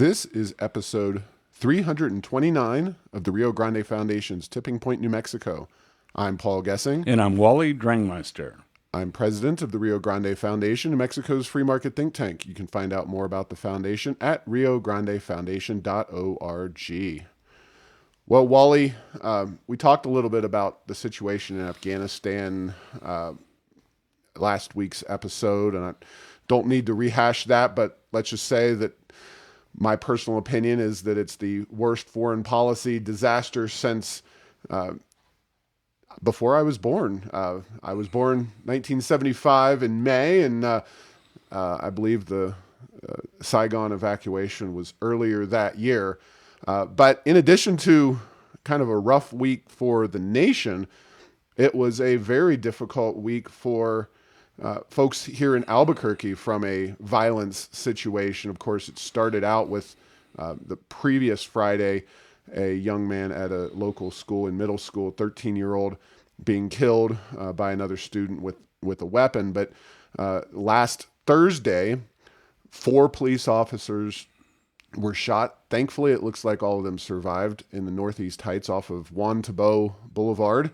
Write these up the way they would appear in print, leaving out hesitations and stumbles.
This is episode 329 of the Rio Grande Foundation's Tipping Point, New Mexico. I'm Paul Gessing. And I'm Wally Drangmeister. I'm president of the Rio Grande Foundation, New Mexico's free market think tank. You can find out more about the foundation at riograndefoundation.org. Well, Wally, we talked a little bit about the situation in Afghanistan last week's episode, and I don't need to rehash that, but let's just say that my personal opinion is that it's the worst foreign policy disaster since before I was born. I was born 1975 in May, and I believe the Saigon evacuation was earlier that year. But in addition to kind of a rough week for the nation, it was a very difficult week for folks here in Albuquerque from a violence situation. Of course, it started out with the previous Friday, a young man at a local school in middle school, 13-year-old, being killed by another student with a weapon. But last Thursday, 4 police officers were shot. Thankfully, it looks like all of them survived in the Northeast Heights off of Juan Tabo Boulevard.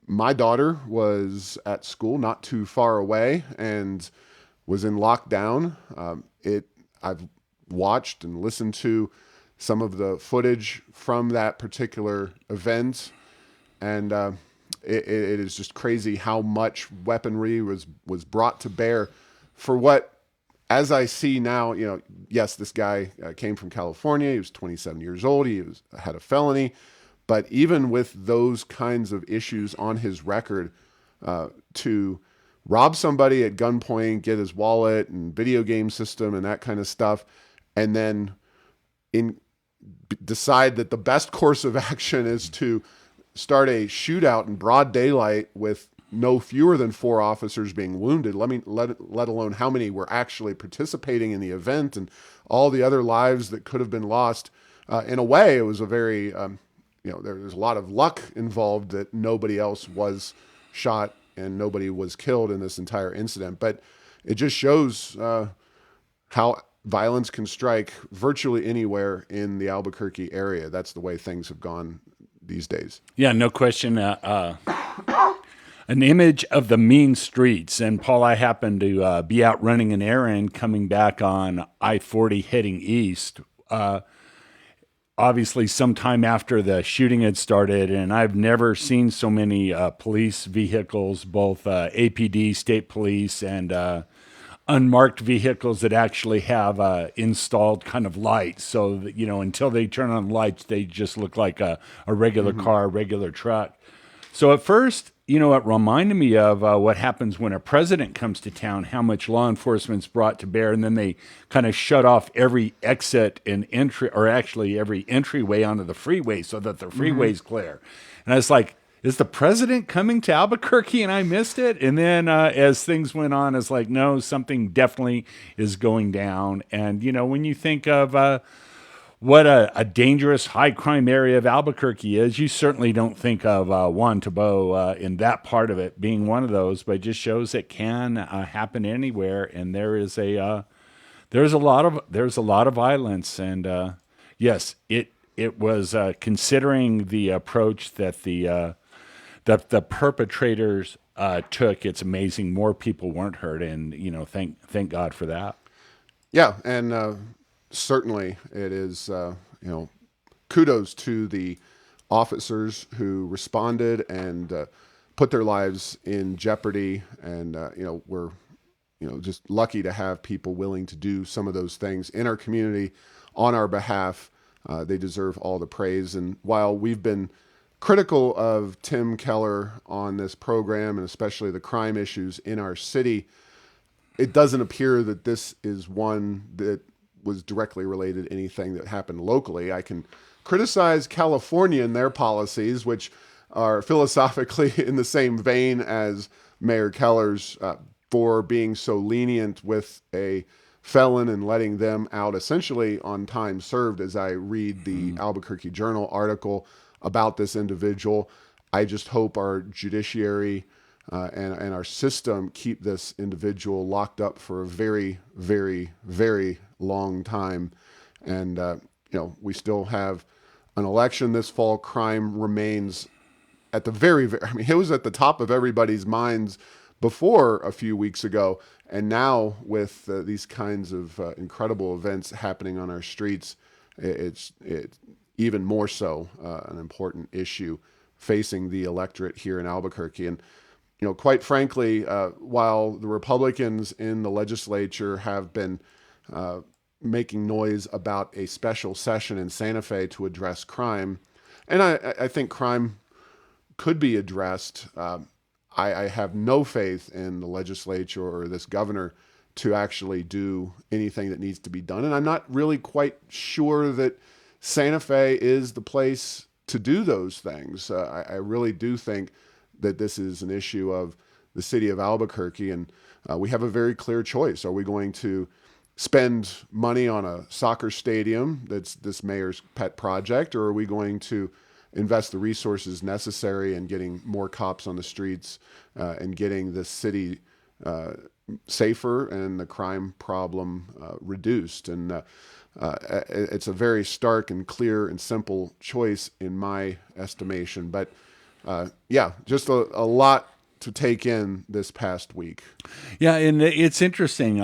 My daughter was at school not too far away and was in lockdown. I've watched and listened to some of the footage from that particular event, and it is just crazy how much weaponry was brought to bear for what, as I see now, yes, this guy came from California. He was 27 years old. He had a felony. But even with those kinds of issues on his record, to rob somebody at gunpoint, get his wallet and video game system and that kind of stuff, and then decide that the best course of action is to start a shootout in broad daylight with no fewer than 4 officers being wounded, let alone how many were actually participating in the event and all the other lives that could have been lost. In a way, it was a very... there's a lot of luck involved that nobody else was shot and nobody was killed in this entire incident. But it just shows how violence can strike virtually anywhere in the Albuquerque area. That's the way things have gone these days. Yeah, no question. An image of the mean streets. And Paul, I happened to be out running an errand coming back on I-40 heading east. Obviously, sometime after the shooting had started, and I've never seen so many police vehicles, both APD, state police, and unmarked vehicles that actually have installed kind of lights. So that, until they turn on lights, they just look like a regular car, a regular truck. So at first, it reminded me of what happens when a president comes to town, how much law enforcement's brought to bear, and then they kind of shut off every exit and entry, or actually every entryway onto the freeway so that the freeway's clear. And I was like, is the president coming to Albuquerque and I missed it? And then as things went on, it's like, no, something definitely is going down. And, when you think of what a dangerous high crime area of Albuquerque is, you certainly don't think of Juan Tabo in that part of it being one of those, but it just shows it can happen anywhere. And there's a lot of violence. And yes, it was considering the approach that the perpetrators took. It's amazing more people weren't hurt, and thank God for that. Yeah, and certainly it is, kudos to the officers who responded and put their lives in jeopardy. And, we're, just lucky to have people willing to do some of those things in our community on our behalf. They deserve all the praise. And while we've been critical of Tim Keller on this program, and especially the crime issues in our city, it doesn't appear that this is one that was directly related to anything that happened locally. I can criticize California and their policies, which are philosophically in the same vein as Mayor Keller's, for being so lenient with a felon and letting them out essentially on time served. As I read the Albuquerque Journal article about this individual, I just hope our judiciary and our system keep this individual locked up for a very, very, very long time. And, we still have an election this fall. Crime remains at the it was at the top of everybody's minds before a few weeks ago. And now with these kinds of incredible events happening on our streets, it's even more so an important issue facing the electorate here in Albuquerque. And, quite frankly, while the Republicans in the legislature have been making noise about a special session in Santa Fe to address crime, and I think crime could be addressed. I have no faith in the legislature or this governor to actually do anything that needs to be done. And I'm not really quite sure that Santa Fe is the place to do those things. I really do think that this is an issue of the city of Albuquerque, and we have a very clear choice. Are we going to spend money on a soccer stadium that's this mayor's pet project, or are we going to invest the resources necessary in getting more cops on the streets and getting the city safer and the crime problem reduced? And it's a very stark and clear and simple choice in my estimation. But just a lot to take in this past week. Yeah, and it's interesting.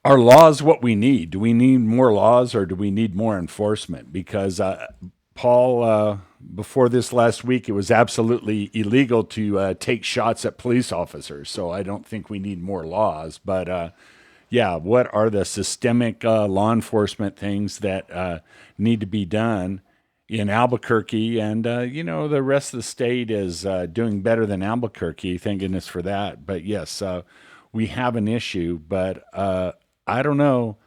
Are laws what we need? Do we need more laws or do we need more enforcement? Because, Paul, before this last week, it was absolutely illegal to take shots at police officers. So I don't think we need more laws. But what are the systemic law enforcement things that need to be done in Albuquerque? And, the rest of the state is doing better than Albuquerque. Thank goodness for that. But yes, we have an issue, but I don't know.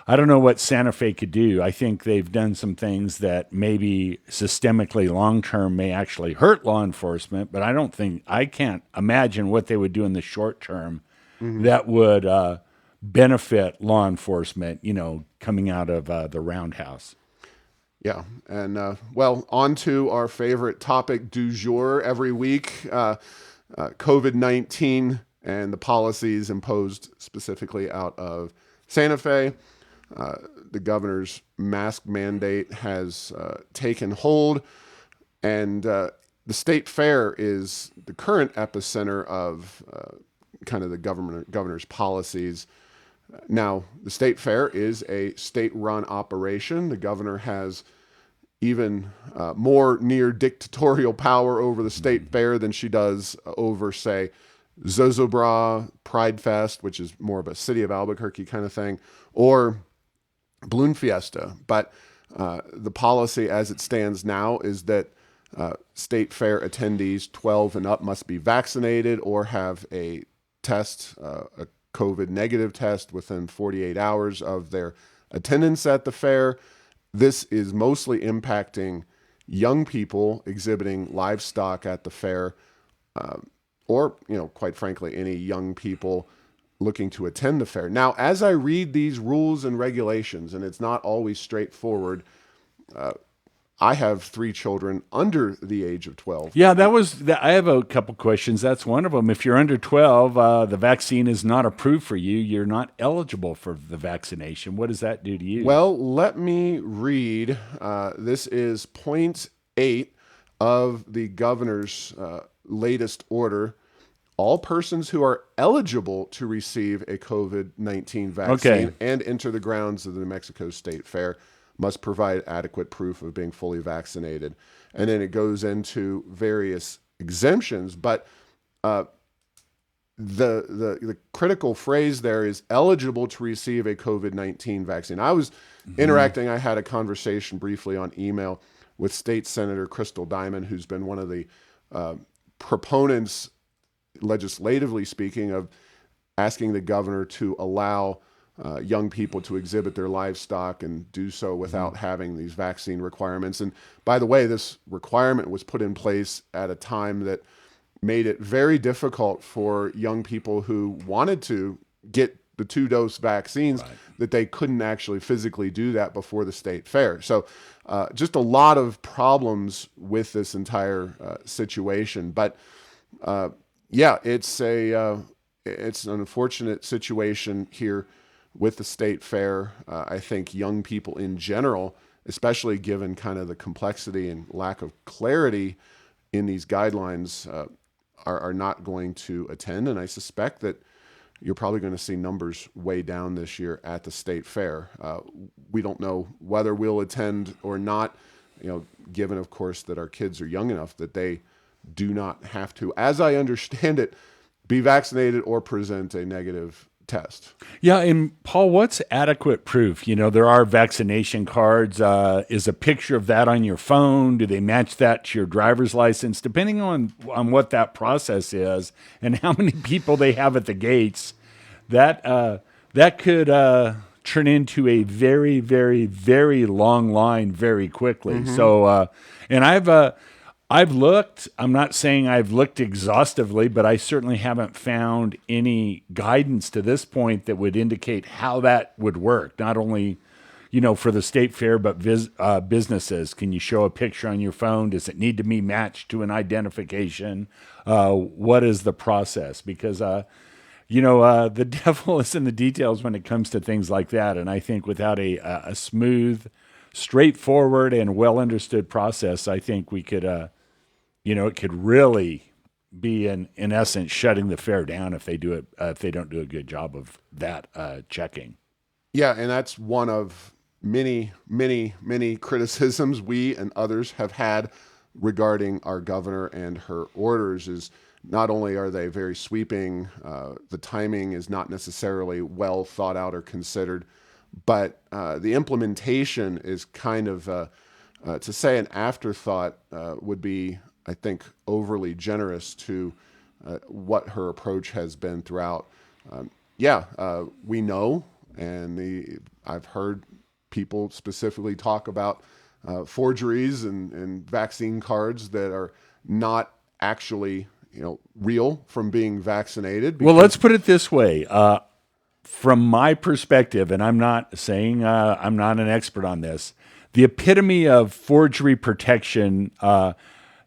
I don't know what Santa Fe could do. I think they've done some things that maybe systemically long term may actually hurt law enforcement, but I can't imagine what they would do in the short term that would benefit law enforcement, coming out of the roundhouse. Yeah. And, on to our favorite topic du jour every week, COVID-19 and the policies imposed specifically out of Santa Fe. The governor's mask mandate has taken hold, and the state fair is the current epicenter of kind of the governor's policies. Now, the state fair is a state-run operation. The governor has even more near dictatorial power over the state fair than she does over, say, Zozobra, Pride Fest, which is more of a city of Albuquerque kind of thing, or Balloon Fiesta. But the policy as it stands now is that state fair attendees 12 and up must be vaccinated or have a test, a COVID negative test within 48 hours of their attendance at the fair. This is mostly impacting young people exhibiting livestock at the fair, or, quite frankly, any young people looking to attend the fair. Now, as I read these rules and regulations, and it's not always straightforward, I have 3 children under the age of 12. Yeah, I have a couple questions. That's one of them. If you're under 12, the vaccine is not approved for you. You're not eligible for the vaccination. What does that do to you? Well, let me read. This is point 8 of the governor's latest order. All persons who are eligible to receive a COVID-19 vaccine and enter the grounds of the New Mexico State Fair must provide adequate proof of being fully vaccinated. And then it goes into various exemptions, but the critical phrase there is eligible to receive a COVID-19 vaccine. I was interacting, I had a conversation briefly on email with State Senator Crystal Diamond, who's been one of the proponents, legislatively speaking, of asking the governor to allow young people to exhibit their livestock and do so without having these vaccine requirements. And by the way, this requirement was put in place at a time that made it very difficult for young people who wanted to get the 2-dose vaccines, Right. that they couldn't actually physically do that before the state fair. So just a lot of problems with this entire situation. But yeah, it's an unfortunate situation here with the state fair. I think young people in general, especially given kind of the complexity and lack of clarity in these guidelines, are not going to attend. And I suspect that you're probably going to see numbers way down this year at the state fair. We don't know whether we'll attend or not, given, of course, that our kids are young enough that they do not have to, as I understand it, be vaccinated or present a negative test. Yeah, and Paul, what's adequate proof? There are vaccination cards. Is a picture of that on your phone? Do they match that to your driver's license? Depending on what that process is and how many people they have at the gates, that could turn into a very, very, very long line very quickly. So, and I've looked. I'm not saying I've looked exhaustively, but I certainly haven't found any guidance to this point that would indicate how that would work. Not only, for the state fair, but businesses. Can you show a picture on your phone? Does it need to be matched to an identification? What is the process? Because, the devil is in the details when it comes to things like that. And I think without a smooth, straightforward, and well understood process, I think we could. It could really be in essence shutting the fair down if they don't do a good job of that checking. Yeah, and that's one of many, many, many criticisms we and others have had regarding our governor and her orders. Is not only are they very sweeping, the timing is not necessarily well thought out or considered, but the implementation is kind of, to say an afterthought would be, I think, overly generous to what her approach has been throughout. We know, and I've heard people specifically talk about forgeries and vaccine cards that are not actually, real from being vaccinated. Well, let's put it this way. From my perspective, and I'm not saying I'm not an expert on this, the epitome of forgery protection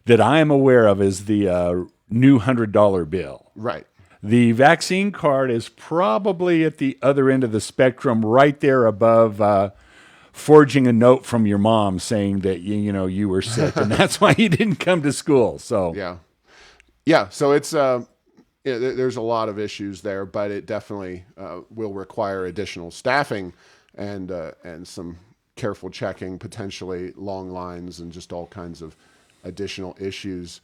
that I am aware of is the new $100 bill. Right. The vaccine card is probably at the other end of the spectrum, right there above forging a note from your mom saying that you were sick and that's why you didn't come to school. So yeah. So it's there's a lot of issues there, but it definitely will require additional staffing and some careful checking, potentially long lines, and just all kinds of additional issues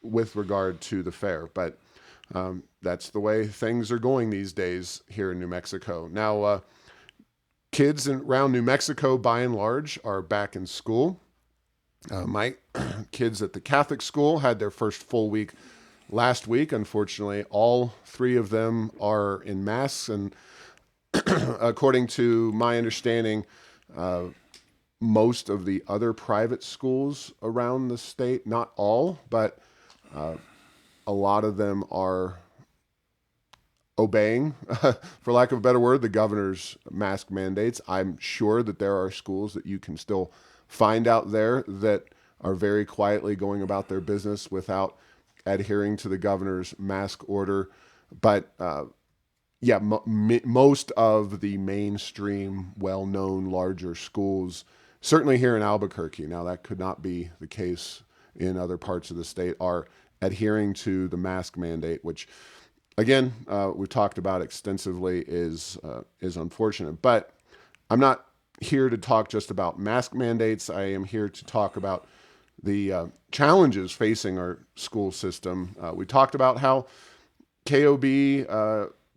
with regard to the fair. But that's the way things are going these days here in New Mexico. Now, kids around New Mexico, by and large, are back in school. My kids at the Catholic school had their first full week last week. Unfortunately, all 3 of them are in masks, and according to my understanding, most of the other private schools around the state, not all, but a lot of them are obeying, for lack of a better word, the governor's mask mandates. I'm sure that there are schools that you can still find out there that are very quietly going about their business without adhering to the governor's mask order. But most of the mainstream, well-known, larger schools, certainly here in Albuquerque, now that could not be the case in other parts of the state, are adhering to the mask mandate, which, again, we've talked about extensively, is unfortunate. But I'm not here to talk just about mask mandates. I am here to talk about the challenges facing our school system. We talked about how KOB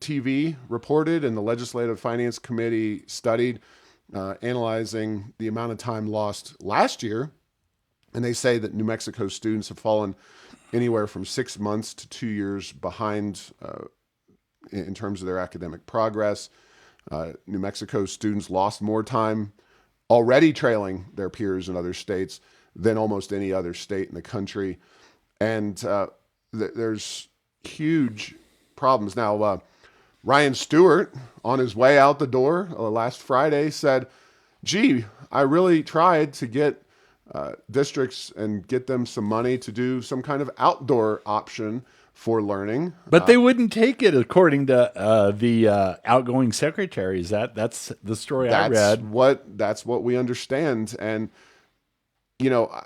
TV reported and the Legislative Finance Committee studied, analyzing the amount of time lost last year. And they say that New Mexico students have fallen anywhere from 6 months to 2 years behind in terms of their academic progress. New Mexico students lost more time already trailing their peers in other states than almost any other state in the country. And there's huge problems. Now, Ryan Stewart, on his way out the door last Friday, said, gee, I really tried to get districts and get them some money to do some kind of outdoor option for learning. But they wouldn't take it, according to the outgoing secretaries. That's the story I read. That's what we understand. And, you know,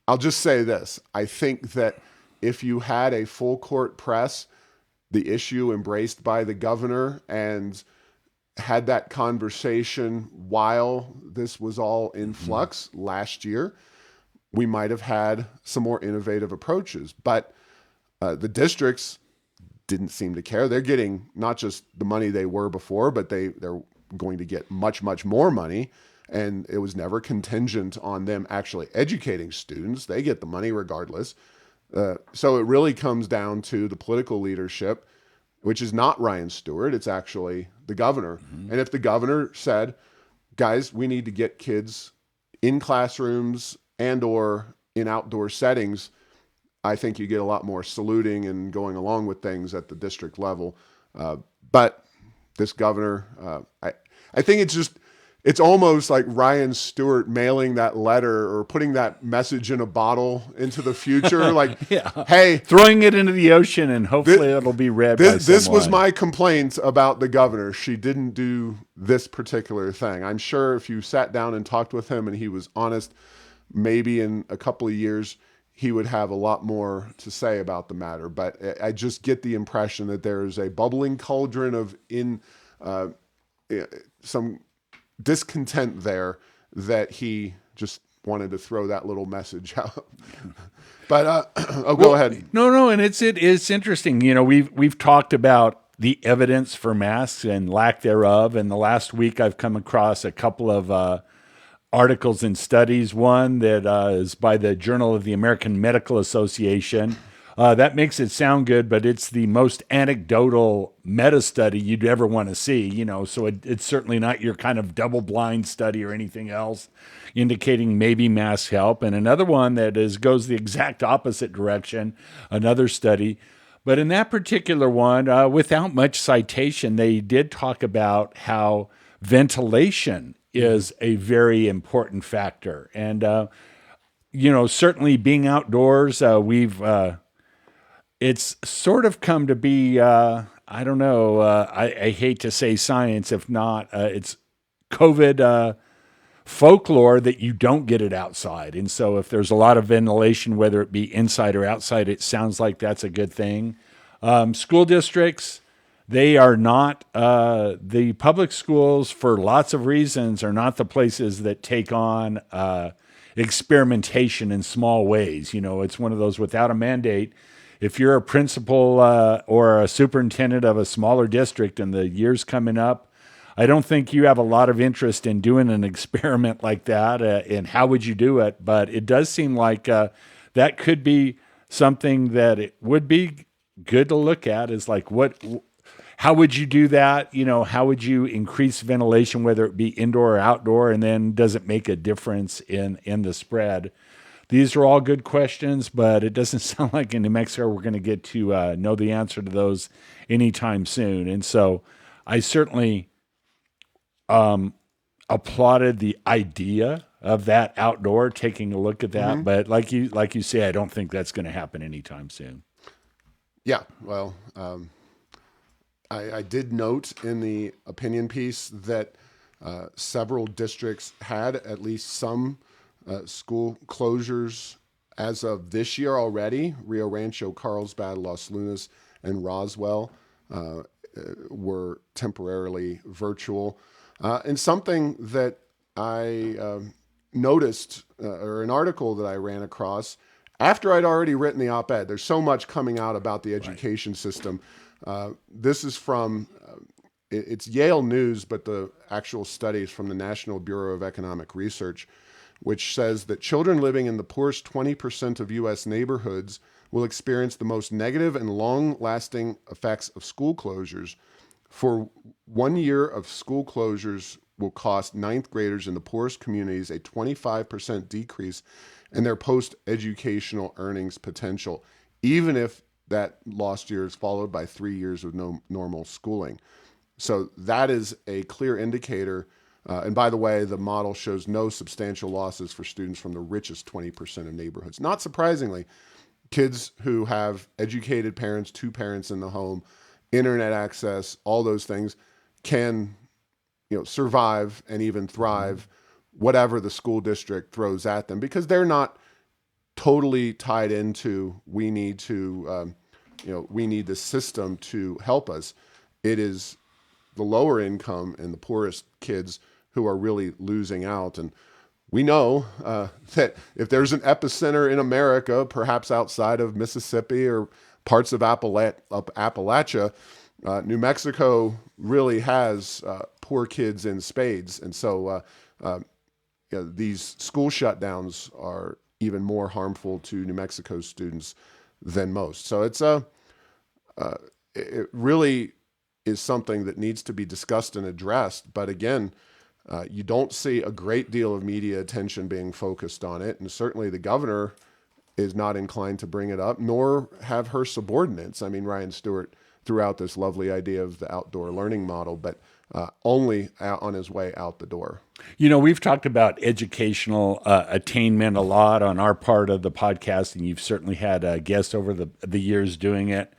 I'll just say this. I think that if you had a full court press, the issue embraced by the governor, and had that conversation while this was all in flux last year, we might have had some more innovative approaches. But the districts didn't seem to care. They're getting not just the money they were before, but they're going to get much, much more money. And it was never contingent on them actually educating students. They get the money regardless. So it really comes down to the political leadership, which is not Ryan Stewart. It's actually the governor. And if the governor said, guys, we need to get kids in classrooms and or in outdoor settings, I think you get a lot more saluting and going along with things at the district level. But this governor, I think it's almost like Ryan Stewart mailing that letter or putting that message in a bottle into the future. Like, hey, throwing it into the ocean, and hopefully it'll be read by someone. This was my complaint about the governor. She didn't do this particular thing. I'm sure if you sat down and talked with him and he was honest, maybe in a couple of years, he would have a lot more to say about the matter. But I just get the impression that there is a bubbling cauldron of some discontent there, that he just wanted to throw that little message out. But go ahead. No, and it's interesting. You know, we've talked about the evidence for masks and lack thereof, and the last week I've come across a couple of articles and studies. One that is by the Journal of the American Medical Association. That makes it sound good, but it's the most anecdotal meta study you'd ever want to see, you know, so it's certainly not your kind of double-blind study or anything else indicating maybe masks help. And another one that goes the exact opposite direction, another study. But in that particular one, without much citation, they did talk about how ventilation is a very important factor. And, you know, certainly being outdoors, it's sort of come to be, I don't know, I hate to say science, if not, it's COVID folklore that you don't get it outside. And so if there's a lot of ventilation, whether it be inside or outside, it sounds like that's a good thing. School districts, they are not, the public schools, for lots of reasons, are not the places that take on experimentation in small ways. You know, it's one of those without a mandate. If you're a principal or a superintendent of a smaller district in the years coming up, I don't think you have a lot of interest in doing an experiment like that. And how would you do it? But it does seem like that could be something that it would be good to look at. Is like, how would you do that? You know, how would you increase ventilation, whether it be indoor or outdoor? And then does it make a difference in the spread? These are all good questions, but it doesn't sound like in New Mexico we're going to get to know the answer to those anytime soon. And so I certainly applauded the idea of that outdoor, taking a look at that. But like you say, I don't think that's going to happen anytime soon. Yeah, well, I did note in the opinion piece that several districts had at least some school closures as of this year already. Rio Rancho, Carlsbad, Los Lunas, and Roswell were temporarily virtual. And something that I noticed, or an article that I ran across after I'd already written the op-ed, there's so much coming out about the education system. This is from, it's Yale News, but the actual study is from the National Bureau of Economic Research, which says that children living in the poorest 20% of U.S. neighborhoods will experience the most negative and long-lasting effects of school closures. For 1 year of school closures will cost ninth graders in the poorest communities a 25% decrease in their post-educational earnings potential, even if that lost year is followed by 3 years of no normal schooling. So that is a clear indicator. And by the way, the model shows no substantial losses for students from the richest 20% of neighborhoods. Not surprisingly, kids who have educated parents, two parents in the home, internet access, all those things can, survive and even thrive whatever the school district throws at them, because they're not totally tied into we need the system to help us. It is the lower income and the poorest kids who are really losing out. And we know that if there's an epicenter in America, perhaps outside of Mississippi or parts of Appalachia, New Mexico really has poor kids in spades. And so these school shutdowns are even more harmful to New Mexico students than most. So it really is something that needs to be discussed and addressed. But again, you don't see a great deal of media attention being focused on it. And certainly the governor is not inclined to bring it up, nor have her subordinates. I mean, Ryan Stewart threw out this lovely idea of the outdoor learning model, but only on his way out the door. We've talked about educational attainment a lot on our part of the podcast, and you've certainly had guests over the years doing it.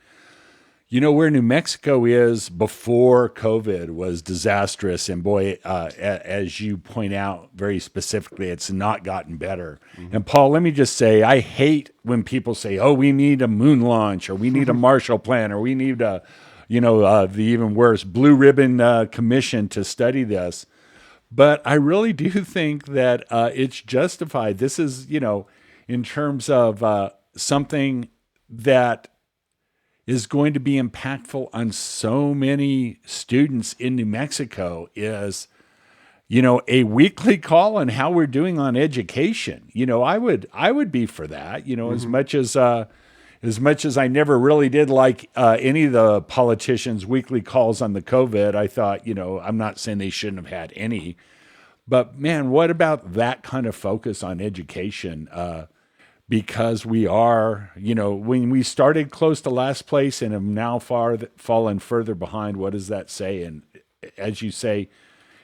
Where New Mexico is before COVID was disastrous. And boy, as you point out very specifically, it's not gotten better. Mm-hmm. And Paul, let me just say, I hate when people say, oh, we need a moon launch, or we need a Marshall Plan, or we need the even worse, blue ribbon commission to study this. But I really do think that it's justified. This is, in terms of something that is going to be impactful on so many students in New Mexico is, a weekly call on how we're doing on education. I would be for that, mm-hmm. As much as I never really did like any of the politicians' weekly calls on the COVID. I thought, I'm not saying they shouldn't have had any, but man, what about that kind of focus on education? Because we are, when we started close to last place and have now fallen further behind, what does that say? And as you say,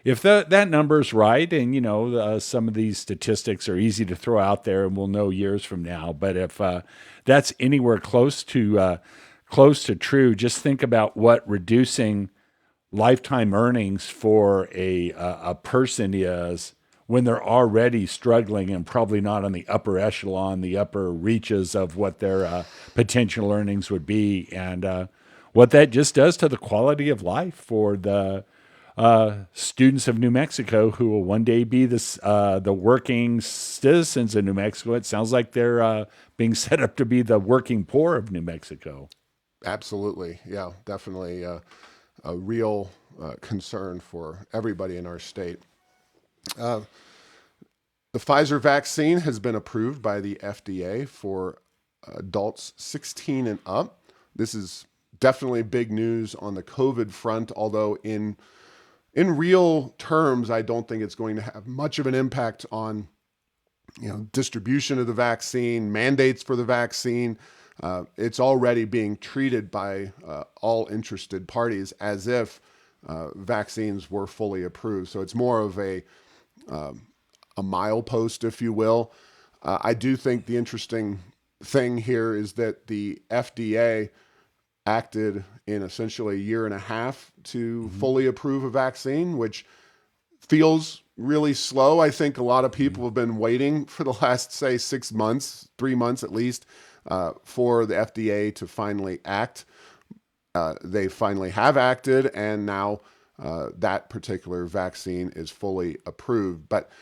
if that number's right, and some of these statistics are easy to throw out there, and we'll know years from now. But if that's anywhere close to true, just think about what reducing lifetime earnings for a person is when they're already struggling and probably not on the upper echelon, the upper reaches of what their potential earnings would be, and what that just does to the quality of life for the students of New Mexico who will one day be the working citizens of New Mexico. It sounds like they're being set up to be the working poor of New Mexico. Absolutely. Yeah, definitely a real concern for everybody in our state. The Pfizer vaccine has been approved by the FDA for adults 16 and up. This is definitely big news on the COVID front, although in real terms, I don't think it's going to have much of an impact on distribution of the vaccine, mandates for the vaccine. It's already being treated by all interested parties as if vaccines were fully approved. So it's more of a milepost, if you will. I do think the interesting thing here is that the FDA acted in essentially a year and a half to fully approve a vaccine, which feels really slow. I think a lot of people have been waiting for the last, say, 6 months, 3 months at least, for the FDA to finally act. They finally have acted, and now that particular vaccine is fully approved. But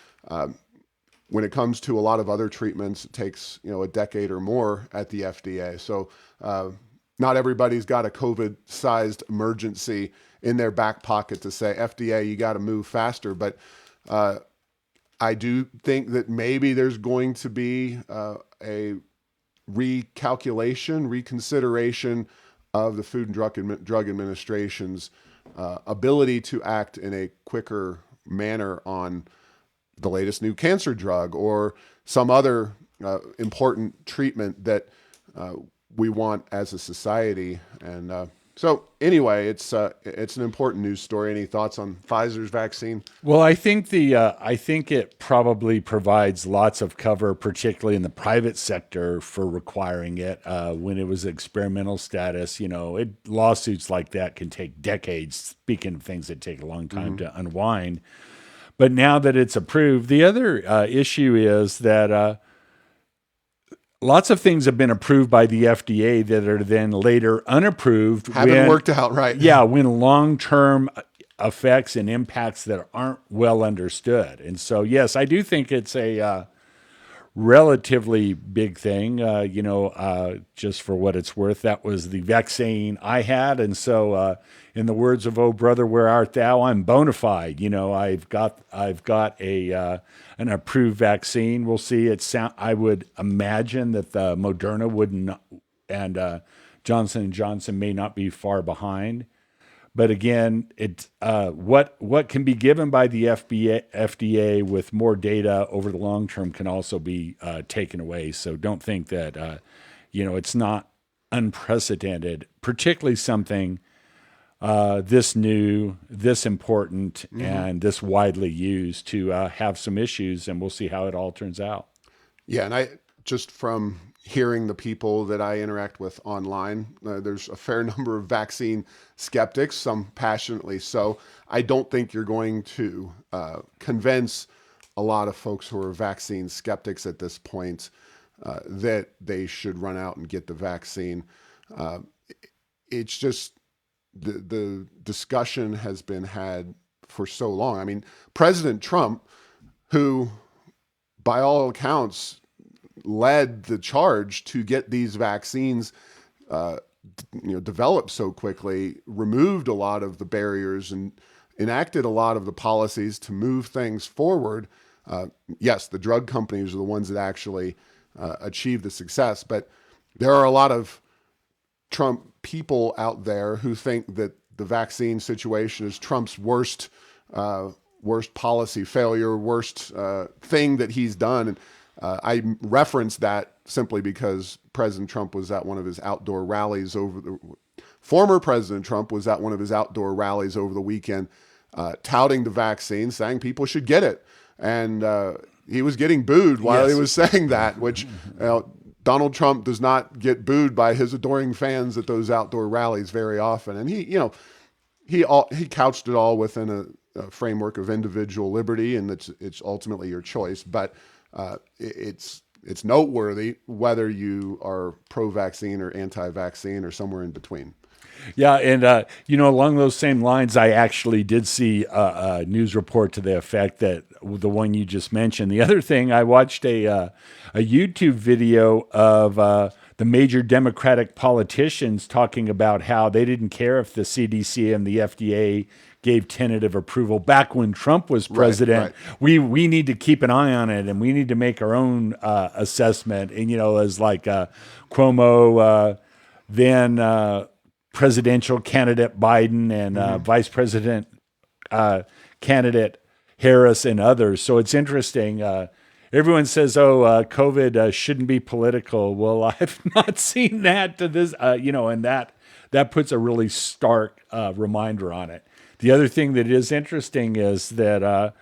when it comes to a lot of other treatments, it takes a decade or more at the FDA. So not everybody's got a COVID-sized emergency in their back pocket to say, FDA, you got to move faster. But I do think that maybe there's going to be a reconsideration of the Food and Drug Administration's ability to act in a quicker manner on the latest new cancer drug or some other important treatment that we want as a society. And so anyway, it's an important news story. Any thoughts on Pfizer's vaccine? Well, I think it probably provides lots of cover, particularly in the private sector, for requiring it. When it was experimental status, lawsuits like that can take decades. Speaking of things that take a long time to unwind, but now that it's approved, the other issue is that lots of things have been approved by the FDA that are then later unapproved. Haven't worked out right. Yeah, when long-term effects and impacts that aren't well understood. And so, yes, I do think it's a relatively big thing. Just for what it's worth, that was the vaccine I had, and so, in the words of "Oh brother, where art thou?" I'm bona fide. I've got a an approved vaccine. We'll see. I would imagine that the Moderna wouldn't, and Johnson and Johnson may not be far behind. But again, what can be given by the FDA with more data over the long term can also be taken away. So don't think that it's not unprecedented, particularly something this new, this important, and this widely used to have some issues, and we'll see how it all turns out. Yeah, and I just from hearing the people that I interact with online, there's a fair number of vaccine skeptics, some passionately so. I don't think you're going to convince a lot of folks who are vaccine skeptics at this point that they should run out and get the vaccine. It's just the discussion has been had for so long. I mean, President Trump, who by all accounts led the charge to get these vaccines developed so quickly, removed a lot of the barriers and enacted a lot of the policies to move things forward. Yes, the drug companies are the ones that actually achieved the success, but there are a lot of Trump people out there who think that the vaccine situation is Trump's worst policy failure, worst thing that he's done. And I reference that simply because President Trump was at one of his outdoor rallies former President Trump was at one of his outdoor rallies over the weekend, touting the vaccine, saying people should get it. And he was getting booed while he was saying that, which Donald Trump does not get booed by his adoring fans at those outdoor rallies very often. And he couched it all within a framework of individual liberty, and it's ultimately your choice. But it's noteworthy whether you are pro-vaccine or anti-vaccine or somewhere in between. Yeah, and along those same lines, I actually did see a news report to the effect that the one you just mentioned. The other thing, I watched a YouTube video of the major Democratic politicians talking about how they didn't care if the CDC and the FDA gave tentative approval back when Trump was president. Right. We need to keep an eye on it, and we need to make our own assessment. And as like Cuomo, then presidential candidate Biden, and vice president candidate Harris, and others. So it's interesting. Everyone says, COVID shouldn't be political. Well, I've not seen that to this, and that puts a really stark reminder on it. The other thing that is interesting is that,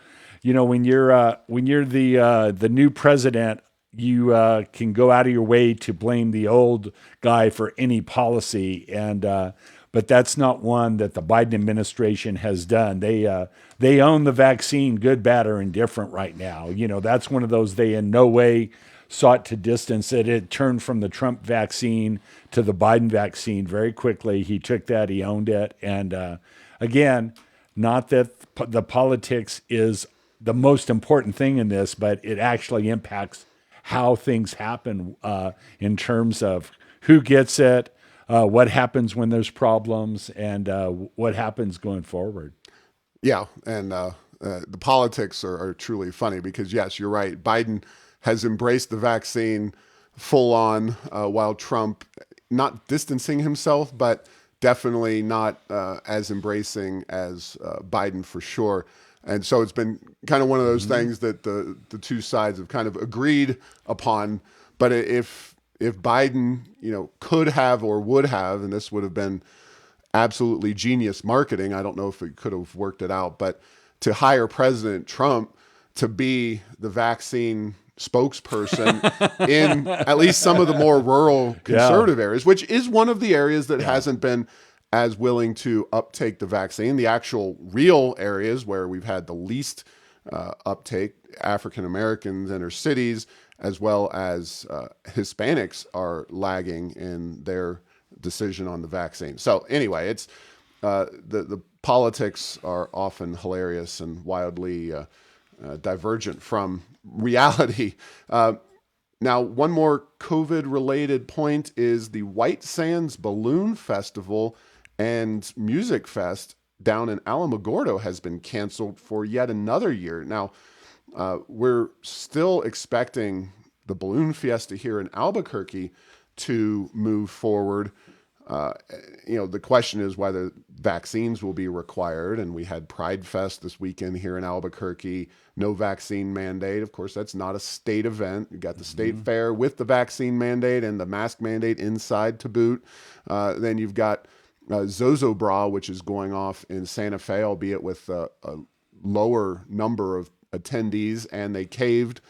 when you're the new president, you can go out of your way to blame the old guy for any policy, but that's not one that the Biden administration has done. They own the vaccine, good, bad, or indifferent right now. That's one of those they in no way sought to distance it. It turned from the Trump vaccine to the Biden vaccine very quickly. He took that, he owned it, and again, not that the politics is the most important thing in this, but it actually impacts how things happen in terms of who gets it, what happens when there's problems, and what happens going forward. Yeah, and the politics are truly funny because, yes, you're right. Biden has embraced the vaccine full on, while Trump not distancing himself, but definitely not as embracing as Biden for sure. And so it's been kind of one of those things that the two sides have kind of agreed upon. But if if Biden, could have or would have, and this would have been absolutely genius marketing. I don't know if it could have worked it out, but to hire President Trump to be the vaccine spokesperson in at least some of the more rural conservative areas, which is one of the areas that hasn't been as willing to uptake the vaccine. The actual real areas where we've had the least uptake, African Americans, inner cities, as well as Hispanics are lagging in their decision on the vaccine. So anyway, it's the politics are often hilarious and wildly divergent from reality. Now, one more COVID-related point is the White Sands Balloon Festival and Music Fest down in Alamogordo has been canceled for yet another year. Now, we're still expecting the Balloon Fiesta here in Albuquerque to move forward. The question is whether vaccines will be required. And we had Pride Fest this weekend here in Albuquerque, no vaccine mandate. Of course, that's not a state event. You got the state fair with the vaccine mandate and the mask mandate inside to boot. Then you've got Zozobra, which is going off in Santa Fe, albeit with a lower number of attendees, and they caved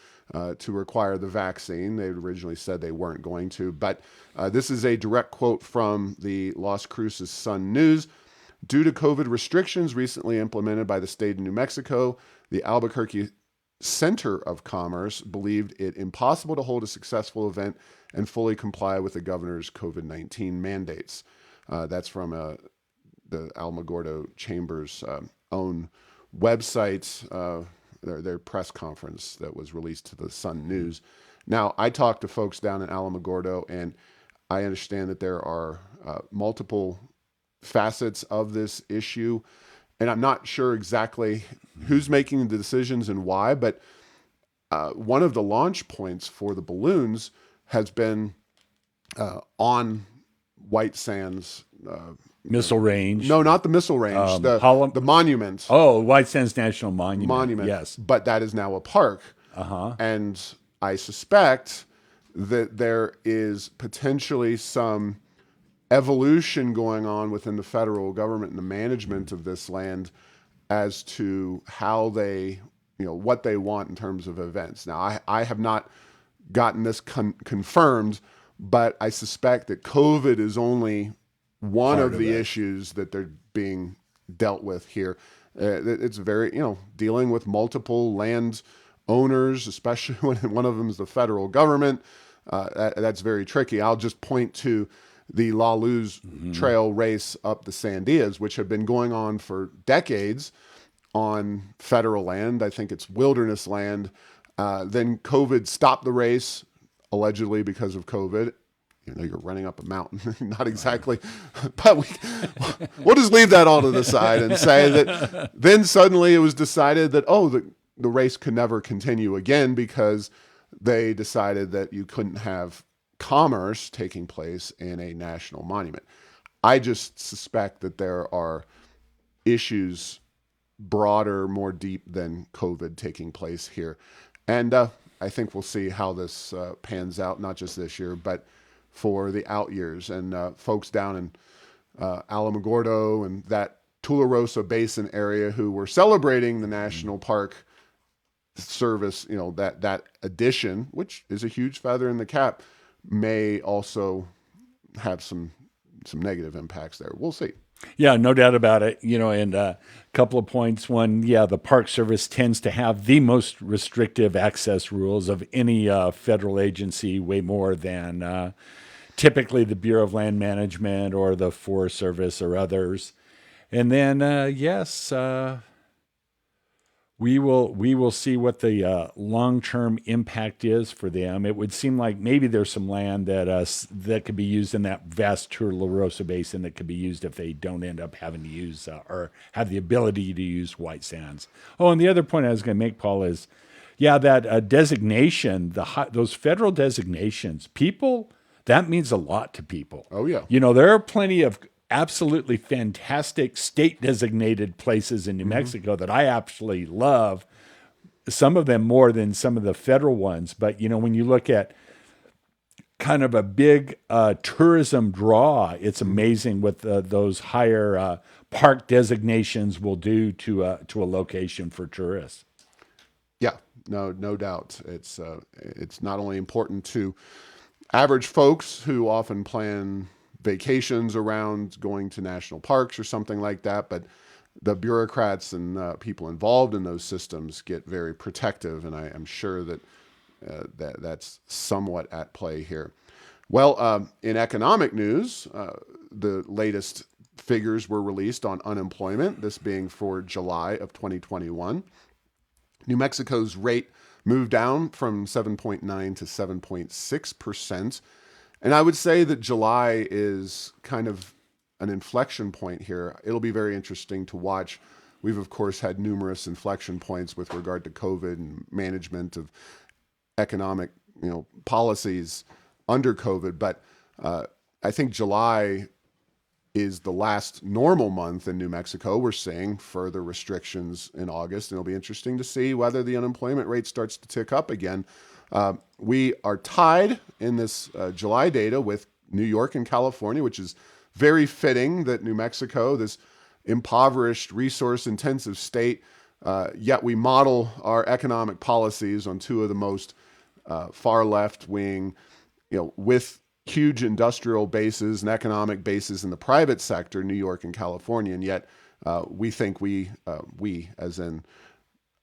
to require the vaccine. They originally said they weren't going to, but this is a direct quote from the Las Cruces Sun News. Due to COVID restrictions recently implemented by the state of New Mexico, the Albuquerque Center of Commerce believed it impossible to hold a successful event and fully comply with the governor's COVID-19 mandates. That's from the Alamogordo Chamber's own website, their press conference that was released to the Sun News. Now, I talked to folks down in Alamogordo, and I understand that there are multiple facets of this issue, and I'm not sure exactly who's making the decisions and why, but one of the launch points for the balloons has been on White Sands Missile range. No, not the missile range. The monument. Oh, White Sands National Monument. Yes. But that is now a park. And I suspect that there is potentially some evolution going on within the federal government and the management of this land as to how they, what they want in terms of events. Now, I have not gotten this confirmed, but I suspect that COVID is only one of the issues that they're being dealt with here. It's very, dealing with multiple land owners, especially when one of them is the federal government. That's very tricky. I'll just point to the La Luz Trail race up the Sandias, which have been going on for decades on federal land. I think it's wilderness land. Then COVID stopped the race, allegedly because of COVID. You're running up a mountain, not exactly, but we'll just leave that all to the side and say that then suddenly it was decided that, the race could never continue again because they decided that you couldn't have commerce taking place in a national monument. I just suspect that there are issues broader, more deep than COVID taking place here. And I think we'll see how this pans out, not just this year, but for the out years. And folks down in Alamogordo and that Tularosa Basin area who were celebrating the national park service, that addition, which is a huge feather in the cap, may also have some negative impacts there. We'll see. Yeah, no doubt about it. And a couple of points. One, the Park Service tends to have the most restrictive access rules of any federal agency, way more than typically the Bureau of Land Management or the Forest Service or others. And then, we will see what the long-term impact is for them. It would seem like maybe there's some land that could be used in that vast Tularosa Basin that could be used if they don't end up having to use or have the ability to use White Sands. Oh, and the other point I was going to make, Paul, is, that designation, those federal designations, that means a lot to people. Oh, yeah. There are plenty of absolutely fantastic state designated places in New Mexico that I absolutely love, some of them more than some of the federal ones. But, when you look at kind of a big tourism draw. It's amazing what those higher park designations will do to a location for tourists. Yeah, no doubt. It's not only important to average folks who often plan vacations around going to national parks or something like that, but the bureaucrats and people involved in those systems get very protective, and I am sure that that's somewhat at play here. Well, in economic news, the latest figures were released on unemployment, this being for July of 2021. New Mexico's rate moved down from 7.9 to 7.6%. And I would say that July is kind of an inflection point here. It'll be very interesting to watch. We've, of course, had numerous inflection points with regard to COVID and management of economic, policies under COVID. But I think July is the last normal month in New Mexico. We're seeing further restrictions in August, and it'll be interesting to see whether the unemployment rate starts to tick up again. We are tied in this July data with New York and California, which is very fitting that New Mexico, this impoverished, resource-intensive state, yet we model our economic policies on two of the most far left-wing, with huge industrial bases and economic bases in the private sector, New York and California, and yet we think we, as in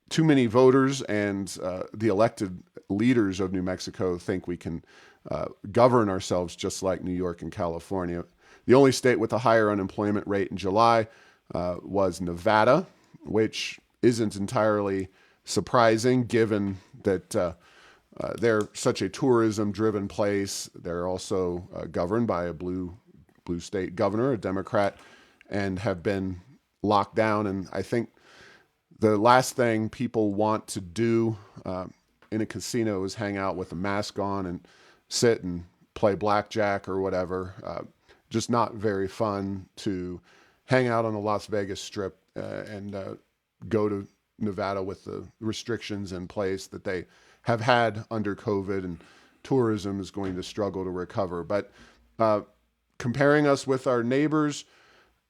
too many voters and the elected leaders of New Mexico, think we can govern ourselves just like New York and California. The only state with a higher unemployment rate in July was Nevada, which isn't entirely surprising given that they're such a tourism-driven place. They're also governed by a blue state governor, a Democrat, and have been locked down. And I think the last thing people want to do in a casino is hang out with a mask on and sit and play blackjack or whatever. Just not very fun to hang out on the Las Vegas Strip and go to Nevada with the restrictions in place that they have had under COVID, and tourism is going to struggle to recover. But comparing us with our neighbors,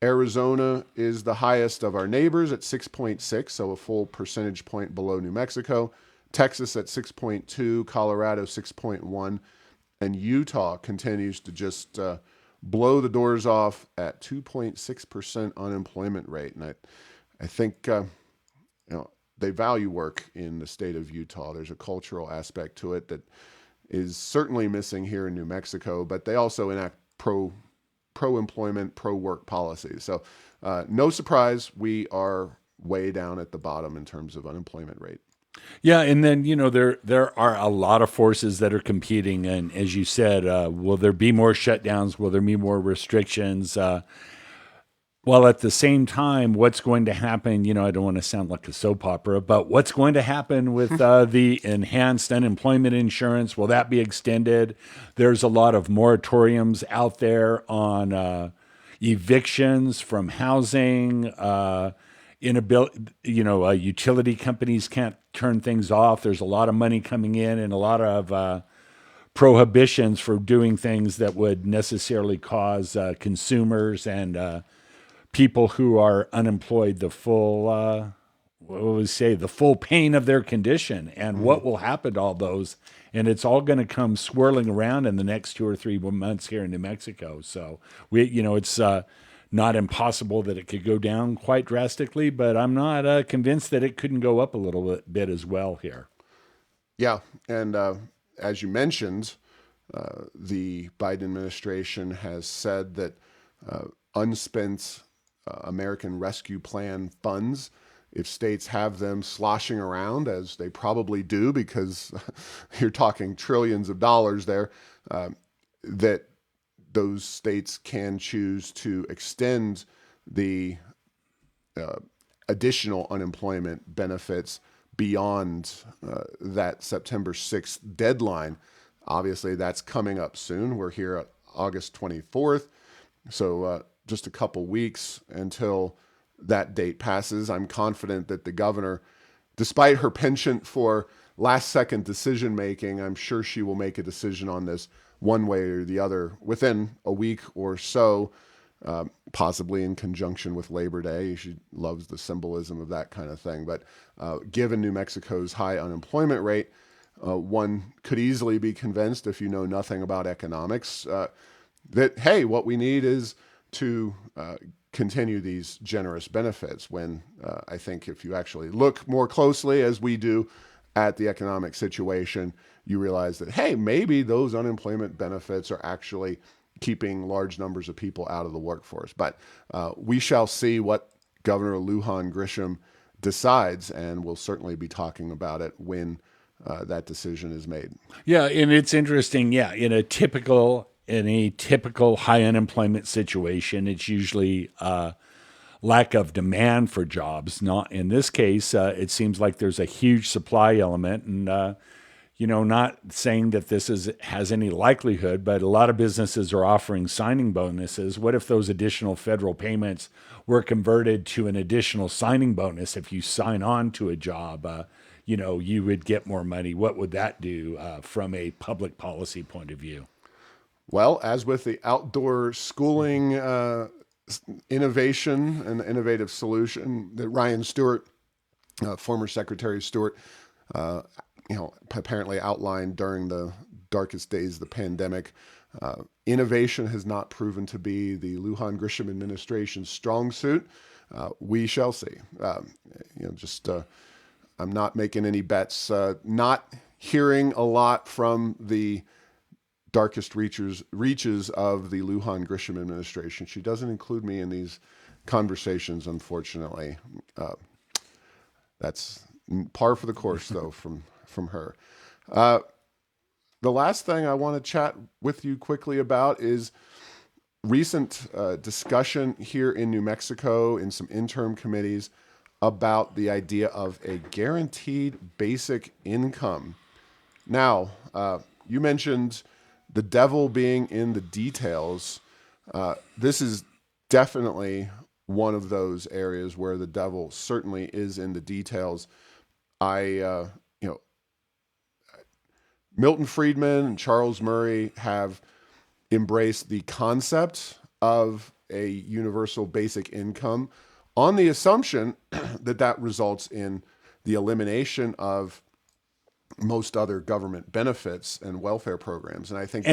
Arizona is the highest of our neighbors at 6.6, so a full percentage point below New Mexico. Texas at 6.2, Colorado 6.1, and Utah continues to just blow the doors off at 2.6% unemployment rate. And I think they value work in the state of Utah. There's a cultural aspect to it that is certainly missing here in New Mexico, but they also enact pro-employment, pro-work policies. So no surprise, we are way down at the bottom in terms of unemployment rate. Yeah, and then there are a lot of forces that are competing, and as you said, will there be more shutdowns? Will there be more restrictions? While at the same time, what's going to happen? I don't want to sound like a soap opera, but what's going to happen with the enhanced unemployment insurance? Will that be extended? There's a lot of moratoriums out there on evictions from housing. Inability, utility companies can't turn things off. There's a lot of money coming in and a lot of prohibitions for doing things that would necessarily cause consumers and people who are unemployed the full, the full pain of their condition, and what will happen to all those. And it's all going to come swirling around in the next 2 or 3 months here in New Mexico. So it's not impossible that it could go down quite drastically, but I'm not convinced that it couldn't go up a little bit as well here. Yeah, and as you mentioned, the Biden administration has said that unspent American Rescue Plan funds, if states have them sloshing around, as they probably do because you're talking trillions of dollars there, that those states can choose to extend the additional unemployment benefits beyond that September 6th deadline. Obviously, that's coming up soon. We're here at August 24th. So just a couple weeks until that date passes. I'm confident that the governor, despite her penchant for last-second decision-making, I'm sure she will make a decision on this one way or the other within a week or so, possibly in conjunction with Labor Day. She loves the symbolism of that kind of thing. But given New Mexico's high unemployment rate, one could easily be convinced, if you know nothing about economics, that, hey, what we need is to continue these generous benefits, when I think if you actually look more closely, as we do, at the economic situation, you realize that, hey, maybe those unemployment benefits are actually keeping large numbers of people out of the workforce. But we shall see what Governor Lujan Grisham decides, and we'll certainly be talking about it when that decision is made. Yeah, and it's interesting. Yeah, in a typical high unemployment situation, it's usually lack of demand for jobs. Not in this case. It seems like there's a huge supply element, and not saying that has any likelihood, but a lot of businesses are offering signing bonuses. What if those additional federal payments were converted to an additional signing bonus? If you sign on to a job, you would get more money. What would that do from a public policy point of view? Well, as with the outdoor schooling innovation and innovative solution that Ryan Stewart, former Secretary Stewart, apparently outlined during the darkest days of the pandemic, innovation has not proven to be the Lujan Grisham administration's strong suit. We shall see. I'm not making any bets. Not hearing a lot from the darkest reaches of the Lujan Grisham administration. She doesn't include me in these conversations, unfortunately. That's par for the course, though, from her. The last thing I want to chat with you quickly about is recent discussion here in New Mexico in some interim committees about the idea of a guaranteed basic income. Now, you mentioned the devil being in the details. This is definitely one of those areas where the devil certainly is in the details. Milton Friedman and Charles Murray have embraced the concept of a universal basic income on the assumption that results in the elimination of most other government benefits and welfare programs. And I think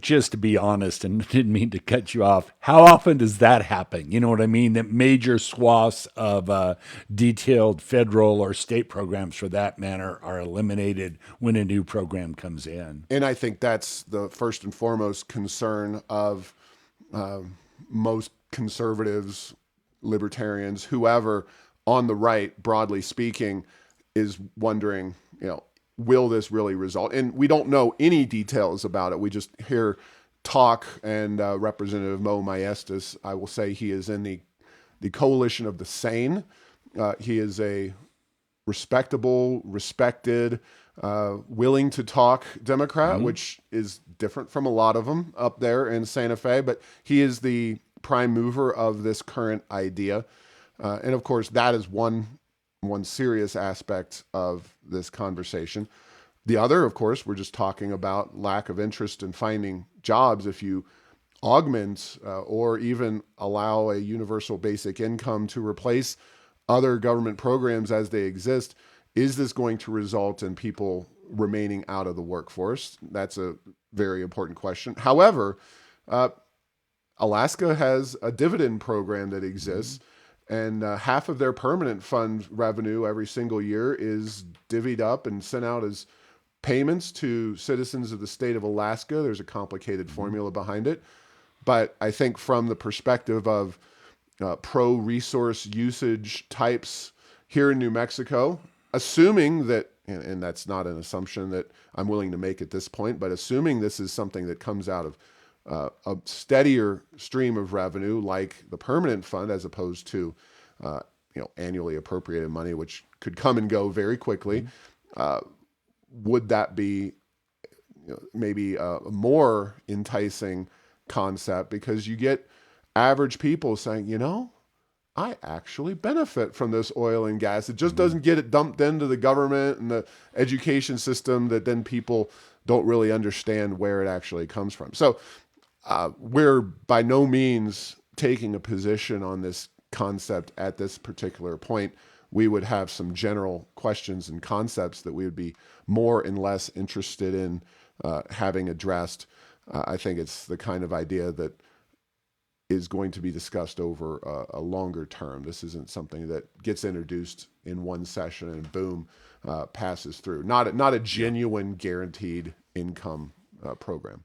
just to be honest, and didn't mean to cut you off, how often does that happen? You know what I mean? That major swaths of detailed federal or state programs, for that matter, are eliminated when a new program comes in. And I think that's the first and foremost concern of most conservatives, libertarians, whoever on the right, broadly speaking, is wondering, will this really result? And we don't know any details about it. We just hear talk, and Representative Mo Maestas, I will say he is in the coalition of the sane. He is a respectable, respected, willing to talk Democrat, which is different from a lot of them up there in Santa Fe, but he is the prime mover of this current idea. And of course, that is one serious aspect of this conversation. The other, of course, we're just talking about lack of interest in finding jobs. If you augment or even allow a universal basic income to replace other government programs as they exist, is this going to result in people remaining out of the workforce? That's a very important question. However, Alaska has a dividend program that exists, and half of their permanent fund revenue every single year is divvied up and sent out as payments to citizens of the state of Alaska. There's a complicated formula behind it. But I think from the perspective of pro-resource usage types here in New Mexico, assuming that, and that's not an assumption that I'm willing to make at this point, but assuming this is something that comes out of a steadier stream of revenue like the permanent fund, as opposed to annually appropriated money, which could come and go very quickly, would that be maybe a more enticing concept? Because you get average people saying, I actually benefit from this oil and gas. It just doesn't get it dumped into the government and the education system that then people don't really understand where it actually comes from. So we're by no means taking a position on this concept at this particular point. We would have some general questions and concepts that we would be more and less interested in having addressed. I think it's the kind of idea that is going to be discussed over a longer term. This isn't something that gets introduced in one session and boom, passes through. Not a genuine guaranteed income program.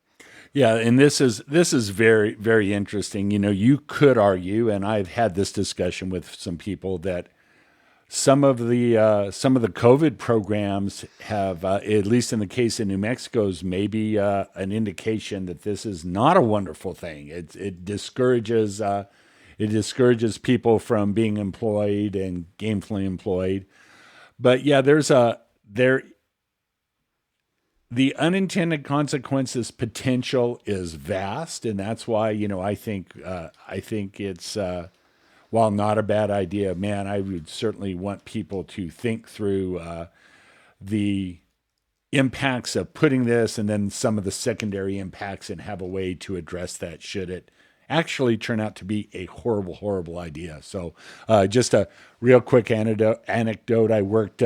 Yeah, and this is very, very interesting. You know, you could argue, and I've had this discussion with some people, that some of the COVID programs have, at least in the case of New Mexico's, maybe an indication that this is not a wonderful thing. It discourages people from being employed and gainfully employed. But yeah, the unintended consequences potential is vast, and that's why I think it's while not a bad idea, man, I would certainly want people to think through the impacts of putting this, and then some of the secondary impacts, and have a way to address that should it actually turn out to be a horrible, horrible idea. So, just a real quick anecdote. I worked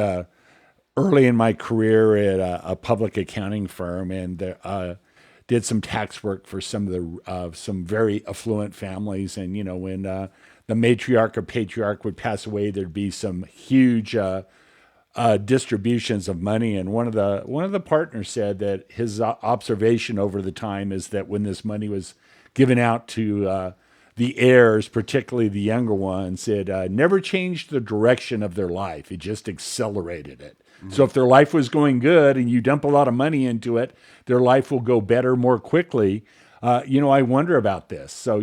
early in my career at a public accounting firm, and did some tax work for some of the some very affluent families. And when the matriarch or patriarch would pass away, there'd be some huge distributions of money. And one of the partners said that his observation over the time is that when this money was given out to the heirs, particularly the younger ones, it never changed the direction of their life. It just accelerated it. Mm-hmm. So if their life was going good and you dump a lot of money into it, their life will go better more quickly. I wonder about this. So,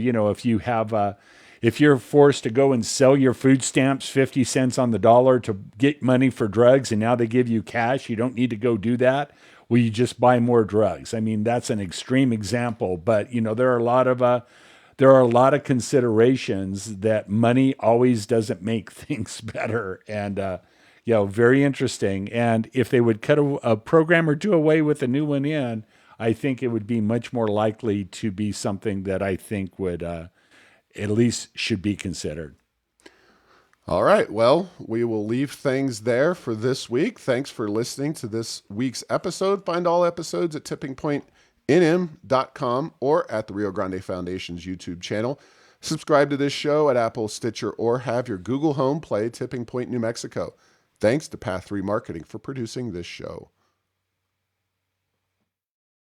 if you're forced to go and sell your food stamps 50 cents on the dollar to get money for drugs, and now they give you cash, you don't need to go do that. Will you just buy more drugs? I mean, that's an extreme example, but there are a lot of considerations that money always doesn't make things better. And, very interesting. And if they would cut a program or do away with a new one in, I think it would be much more likely to be something that I think would at least should be considered. All right. Well, we will leave things there for this week. Thanks for listening to this week's episode. Find all episodes at tippingpointnm.com or at the Rio Grande Foundation's YouTube channel. Subscribe to this show at Apple, Stitcher, or have your Google Home play Tipping Point New Mexico. Thanks to Path 3 Marketing for producing this show.